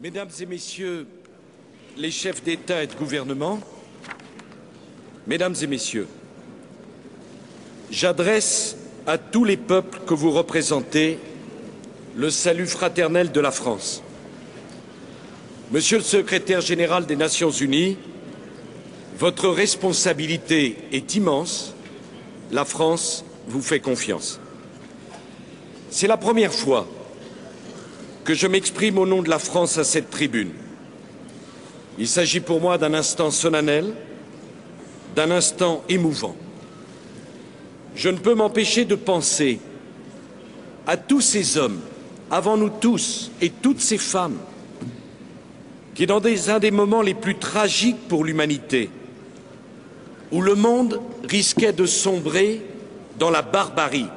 Mesdames et Messieurs les chefs d'État et de gouvernement, Mesdames et Messieurs, j'adresse à tous les peuples que vous représentez le salut fraternel de la France. Monsieur le secrétaire général des Nations Unies, votre responsabilité est immense. La France vous fait confiance. C'est la première fois que je m'exprime au nom de la France à cette tribune. Il s'agit pour moi d'un instant solennel, d'un instant émouvant. Je ne peux m'empêcher de penser à tous ces hommes, avant nous tous, et toutes ces femmes, qui, dans un des moments les plus tragiques pour l'humanité, où le monde risquait de sombrer dans la barbarie,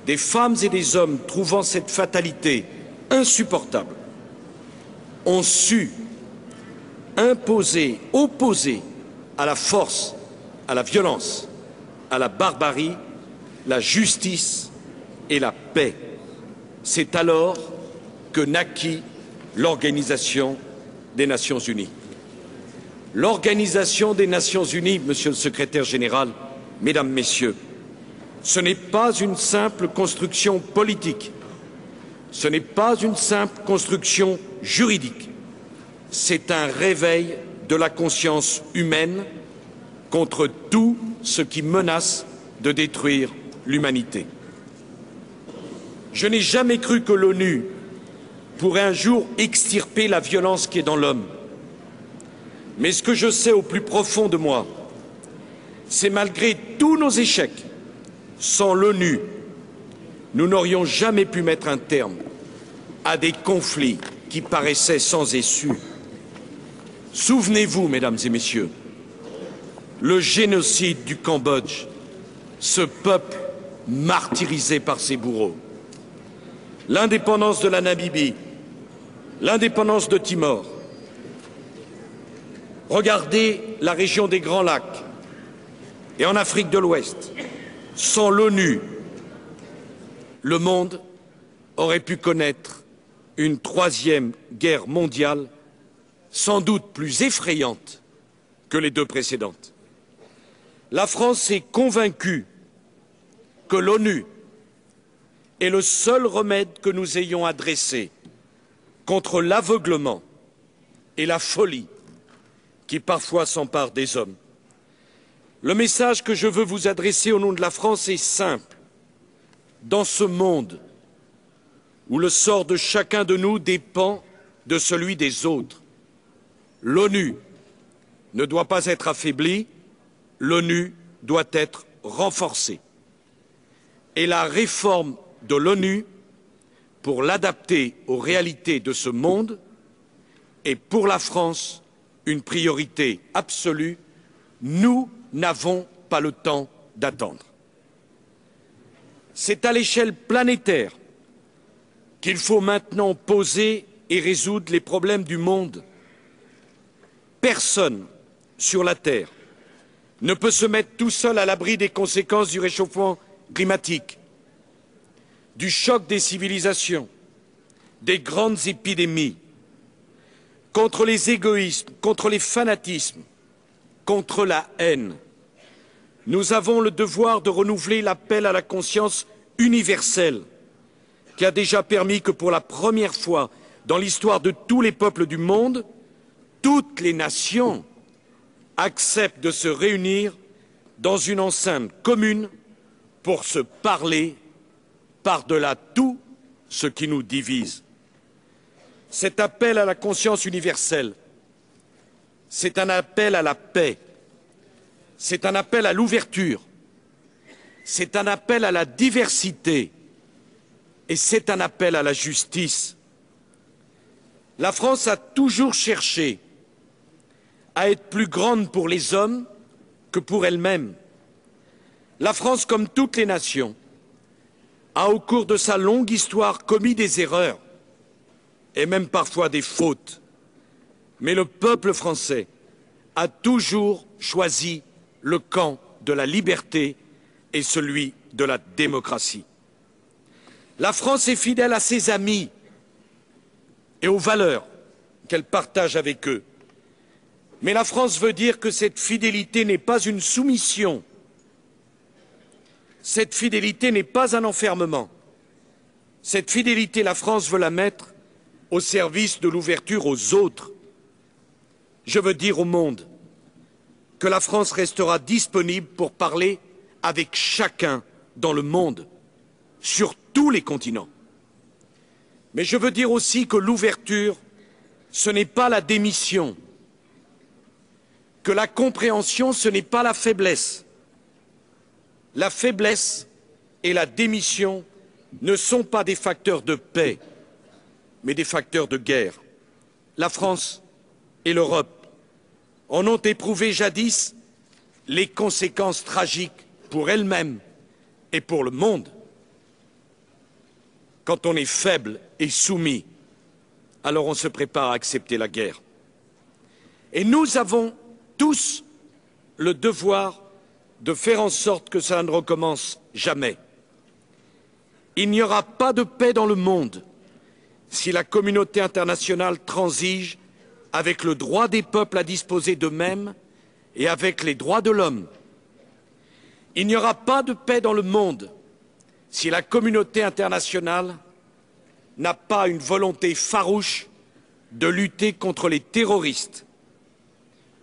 des femmes et des hommes trouvant cette fatalité insupportable, ont su imposer, opposer à la force, à la violence, à la barbarie, la justice et la paix. C'est alors que naquit l'Organisation des Nations Unies. L'Organisation des Nations Unies, Monsieur le Secrétaire général, Mesdames, Messieurs, ce n'est pas une simple construction politique, ce n'est pas une simple construction juridique, c'est un réveil de la conscience humaine contre tout ce qui menace de détruire l'humanité. Je n'ai jamais cru que l'ONU pourrait un jour extirper la violence qui est dans l'homme. Mais ce que je sais au plus profond de moi, c'est malgré tous nos échecs, sans l'ONU, nous n'aurions jamais pu mettre un terme à des conflits qui paraissaient sans issue. Souvenez-vous, Mesdames et Messieurs, le génocide du Cambodge, ce peuple martyrisé par ses bourreaux, l'indépendance de la Namibie, l'indépendance de Timor. Regardez la région des Grands Lacs et en Afrique de l'Ouest. Sans l'ONU, le monde aurait pu connaître une troisième guerre mondiale, sans doute plus effrayante que les deux précédentes. La France est convaincue que l'ONU est le seul remède que nous ayons à dresser contre l'aveuglement et la folie qui parfois s'emparent des hommes. Le message que je veux vous adresser au nom de la France est simple. Dans ce monde où le sort de chacun de nous dépend de celui des autres, l'ONU ne doit pas être affaiblie, l'ONU doit être renforcée. Et la réforme de l'ONU, pour l'adapter aux réalités de ce monde, est pour la France une priorité absolue. Nous n'avons pas le temps d'attendre. C'est à l'échelle planétaire qu'il faut maintenant poser et résoudre les problèmes du monde. Personne sur la Terre ne peut se mettre tout seul à l'abri des conséquences du réchauffement climatique, du choc des civilisations, des grandes épidémies, contre les égoïsmes, contre les fanatismes, contre la haine. Nous avons le devoir de renouveler l'appel à la conscience universelle qui a déjà permis que pour la première fois dans l'histoire de tous les peuples du monde, toutes les nations acceptent de se réunir dans une enceinte commune pour se parler par-delà tout ce qui nous divise. Cet appel à la conscience universelle, c'est un appel à la paix, c'est un appel à l'ouverture, c'est un appel à la diversité et c'est un appel à la justice. La France a toujours cherché à être plus grande pour les hommes que pour elle-même. La France, comme toutes les nations, a au cours de sa longue histoire commis des erreurs et même parfois des fautes. Mais le peuple français a toujours choisi le camp de la liberté et celui de la démocratie. La France est fidèle à ses amis, et aux valeurs qu'elle partage avec eux. Mais la France veut dire que cette fidélité n'est pas une soumission. Cette fidélité n'est pas un enfermement. Cette fidélité, la France veut la mettre au service de l'ouverture aux autres. Je veux dire au monde que la France restera disponible pour parler avec chacun dans le monde, sur tous les continents. Mais je veux dire aussi que l'ouverture, ce n'est pas la démission, que la compréhension, ce n'est pas la faiblesse. La faiblesse et la démission ne sont pas des facteurs de paix, mais des facteurs de guerre. La France et l'Europe en ont éprouvé jadis les conséquences tragiques pour elles-mêmes et pour le monde. Quand on est faible et soumis, alors on se prépare à accepter la guerre. Et nous avons tous le devoir de faire en sorte que cela ne recommence jamais. Il n'y aura pas de paix dans le monde si la communauté internationale transige avec le droit des peuples à disposer d'eux-mêmes et avec les droits de l'homme. Il n'y aura pas de paix dans le monde si la communauté internationale n'a pas une volonté farouche de lutter contre les terroristes.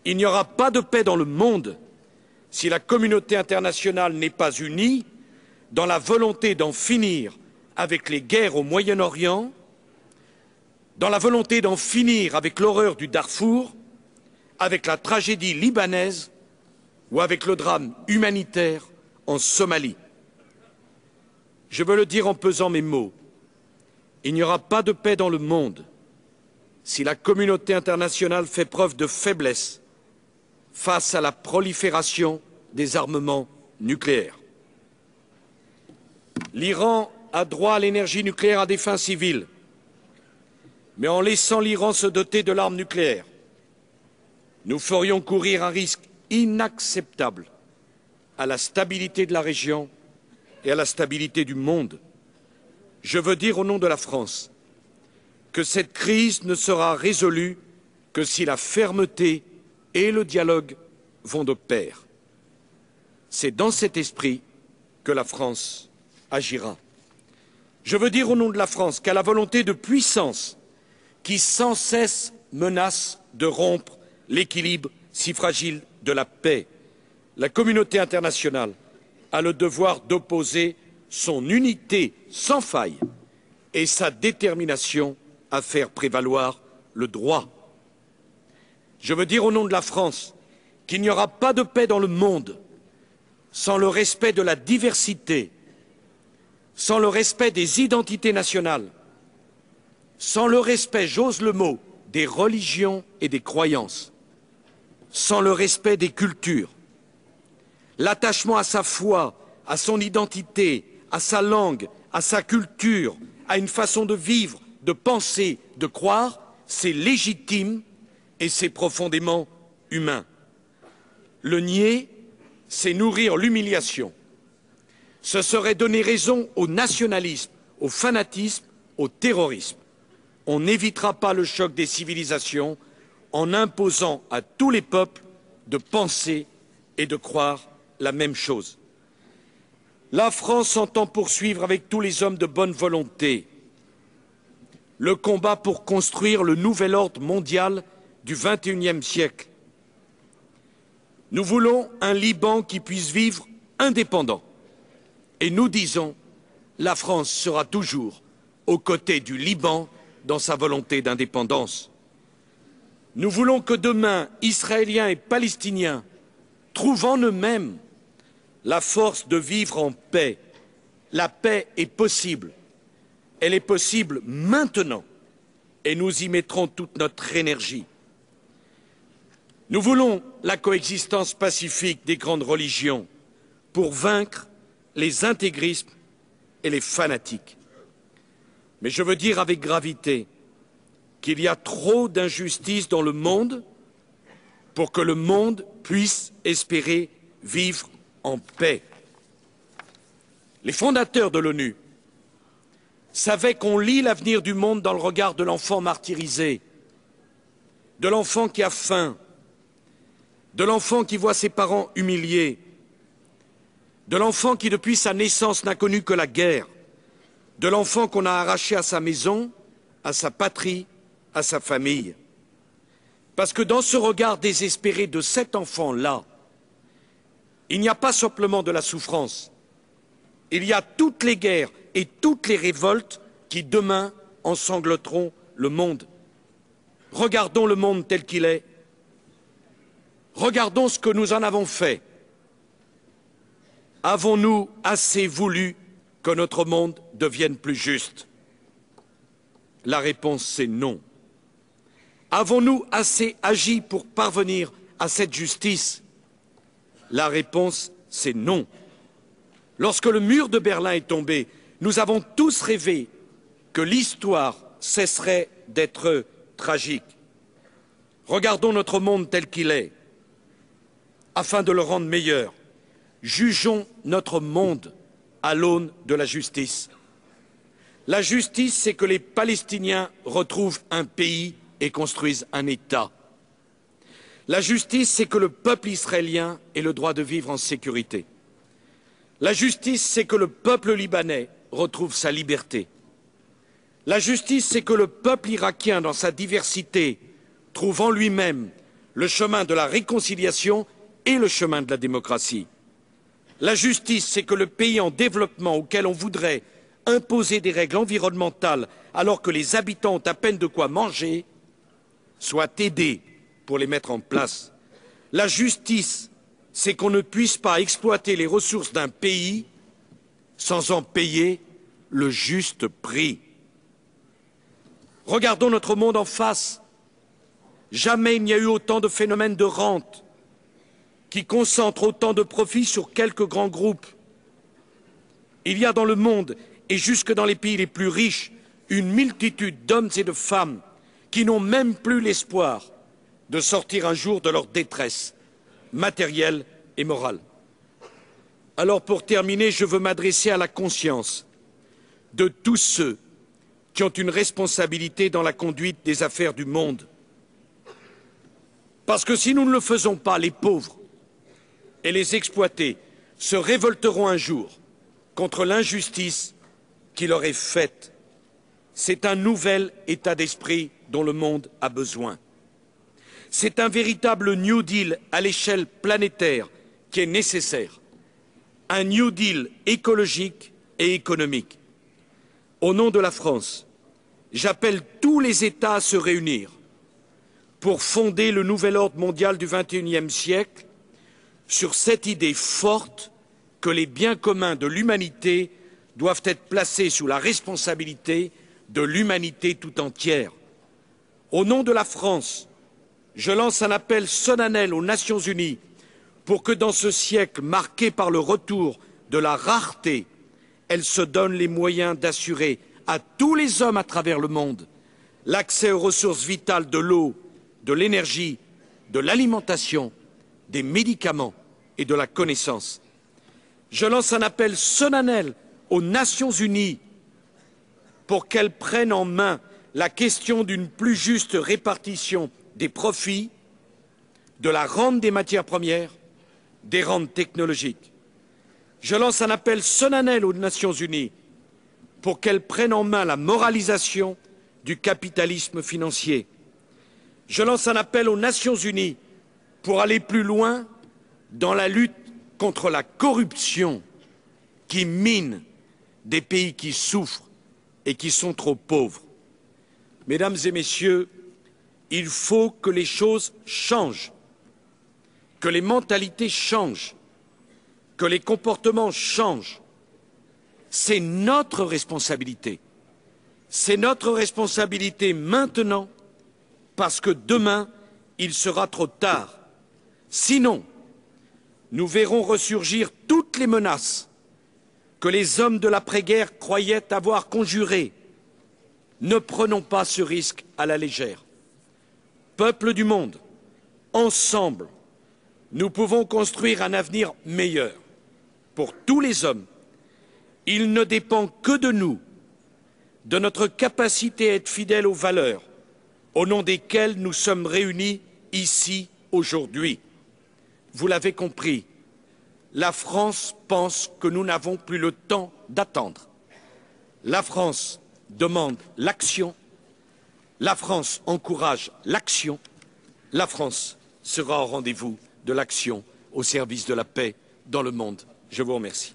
Il n'y aura pas de paix dans le monde si la communauté internationale n'est pas unie dans la volonté d'en finir avec les guerres au Moyen-Orient, dans la volonté d'en finir avec l'horreur du Darfour, avec la tragédie libanaise ou avec le drame humanitaire en Somalie. Je veux le dire en pesant mes mots, il n'y aura pas de paix dans le monde si la communauté internationale fait preuve de faiblesse face à la prolifération des armements nucléaires. L'Iran a droit à l'énergie nucléaire à des fins civiles, mais en laissant l'Iran se doter de l'arme nucléaire, nous ferions courir un risque inacceptable à la stabilité de la région et à la stabilité du monde. Je veux dire au nom de la France que cette crise ne sera résolue que si la fermeté et le dialogue vont de pair. C'est dans cet esprit que la France agira. Je veux dire au nom de la France qu'à la volonté de puissance qui sans cesse menace de rompre l'équilibre si fragile de la paix, la communauté internationale a le devoir d'opposer son unité sans faille et sa détermination à faire prévaloir le droit. Je veux dire au nom de la France qu'il n'y aura pas de paix dans le monde sans le respect de la diversité, sans le respect des identités nationales, sans le respect, j'ose le mot, des religions et des croyances, sans le respect des cultures. L'attachement à sa foi, à son identité, à sa langue, à sa culture, à une façon de vivre, de penser, de croire, c'est légitime et c'est profondément humain. Le nier, c'est nourrir l'humiliation. Ce serait donner raison au nationalisme, au fanatisme, au terrorisme. On n'évitera pas le choc des civilisations en imposant à tous les peuples de penser et de croire la même chose. La France entend poursuivre avec tous les hommes de bonne volonté le combat pour construire le nouvel ordre mondial du XXIe siècle. Nous voulons un Liban qui puisse vivre indépendant. Et nous disons, la France sera toujours aux côtés du Liban dans sa volonté d'indépendance. Nous voulons que demain, Israéliens et Palestiniens trouvent en eux-mêmes la force de vivre en paix. La paix est possible. Elle est possible maintenant et nous y mettrons toute notre énergie. Nous voulons la coexistence pacifique des grandes religions pour vaincre les intégrismes et les fanatiques. Mais je veux dire avec gravité qu'il y a trop d'injustice dans le monde pour que le monde puisse espérer vivre en paix. Les fondateurs de l'ONU savait qu'on lit l'avenir du monde dans le regard de l'enfant martyrisé, de l'enfant qui a faim, de l'enfant qui voit ses parents humiliés, de l'enfant qui depuis sa naissance n'a connu que la guerre, de l'enfant qu'on a arraché à sa maison, à sa patrie, à sa famille. Parce que dans ce regard désespéré de cet enfant-là, il n'y a pas simplement de la souffrance, il y a toutes les guerres et toutes les révoltes qui demain ensanglanteront le monde. Regardons le monde tel qu'il est. Regardons ce que nous en avons fait. Avons-nous assez voulu que notre monde devienne plus juste? La réponse c'est non. Avons-nous assez agi pour parvenir à cette justice? La réponse c'est non. Lorsque le mur de Berlin est tombé, nous avons tous rêvé que l'histoire cesserait d'être tragique. Regardons notre monde tel qu'il est, afin de le rendre meilleur. Jugeons notre monde à l'aune de la justice. La justice, c'est que les Palestiniens retrouvent un pays et construisent un État. La justice, c'est que le peuple israélien ait le droit de vivre en sécurité. La justice, c'est que le peuple libanais retrouve sa liberté. La justice, c'est que le peuple irakien, dans sa diversité, trouve en lui-même le chemin de la réconciliation et le chemin de la démocratie. La justice, c'est que le pays en développement auquel on voudrait imposer des règles environnementales alors que les habitants ont à peine de quoi manger, soit aidé pour les mettre en place. La justice, c'est qu'on ne puisse pas exploiter les ressources d'un pays sans en payer le juste prix. Regardons notre monde en face. Jamais il n'y a eu autant de phénomènes de rente qui concentrent autant de profits sur quelques grands groupes. Il y a dans le monde, et jusque dans les pays les plus riches, une multitude d'hommes et de femmes qui n'ont même plus l'espoir de sortir un jour de leur détresse matérielle et morale. Alors pour terminer, je veux m'adresser à la conscience de tous ceux qui ont une responsabilité dans la conduite des affaires du monde. Parce que si nous ne le faisons pas, les pauvres et les exploités se révolteront un jour contre l'injustice qui leur est faite. C'est un nouvel état d'esprit dont le monde a besoin. C'est un véritable New Deal à l'échelle planétaire qui est nécessaire. Un New Deal écologique et économique. Au nom de la France, j'appelle tous les États à se réunir pour fonder le nouvel ordre mondial du XXIe siècle sur cette idée forte que les biens communs de l'humanité doivent être placés sous la responsabilité de l'humanité tout entière. Au nom de la France, je lance un appel solennel aux Nations Unies pour que dans ce siècle marqué par le retour de la rareté, elles se donnent les moyens d'assurer à tous les hommes à travers le monde l'accès aux ressources vitales de l'eau, de l'énergie, de l'alimentation, des médicaments et de la connaissance. Je lance un appel solennel aux Nations Unies pour qu'elles prennent en main la question d'une plus juste répartition des profits, de la rente des matières premières, des rentes technologiques. Je lance un appel solennel aux Nations Unies pour qu'elles prennent en main la moralisation du capitalisme financier. Je lance un appel aux Nations Unies pour aller plus loin dans la lutte contre la corruption qui mine des pays qui souffrent et qui sont trop pauvres. Mesdames et messieurs, il faut que les choses changent, que les mentalités changent, que les comportements changent. C'est notre responsabilité. C'est notre responsabilité maintenant, parce que demain, il sera trop tard. Sinon, nous verrons ressurgir toutes les menaces que les hommes de l'après-guerre croyaient avoir conjurées. Ne prenons pas ce risque à la légère. Peuples du monde, ensemble, nous pouvons construire un avenir meilleur pour tous les hommes. Il ne dépend que de nous de notre capacité à être fidèles aux valeurs au nom desquelles nous sommes réunis ici aujourd'hui. Vous l'avez compris, la France pense que nous n'avons plus le temps d'attendre. La France demande l'action, la France encourage l'action, la France sera au rendez-vous de l'action au service de la paix dans le monde. Je vous remercie.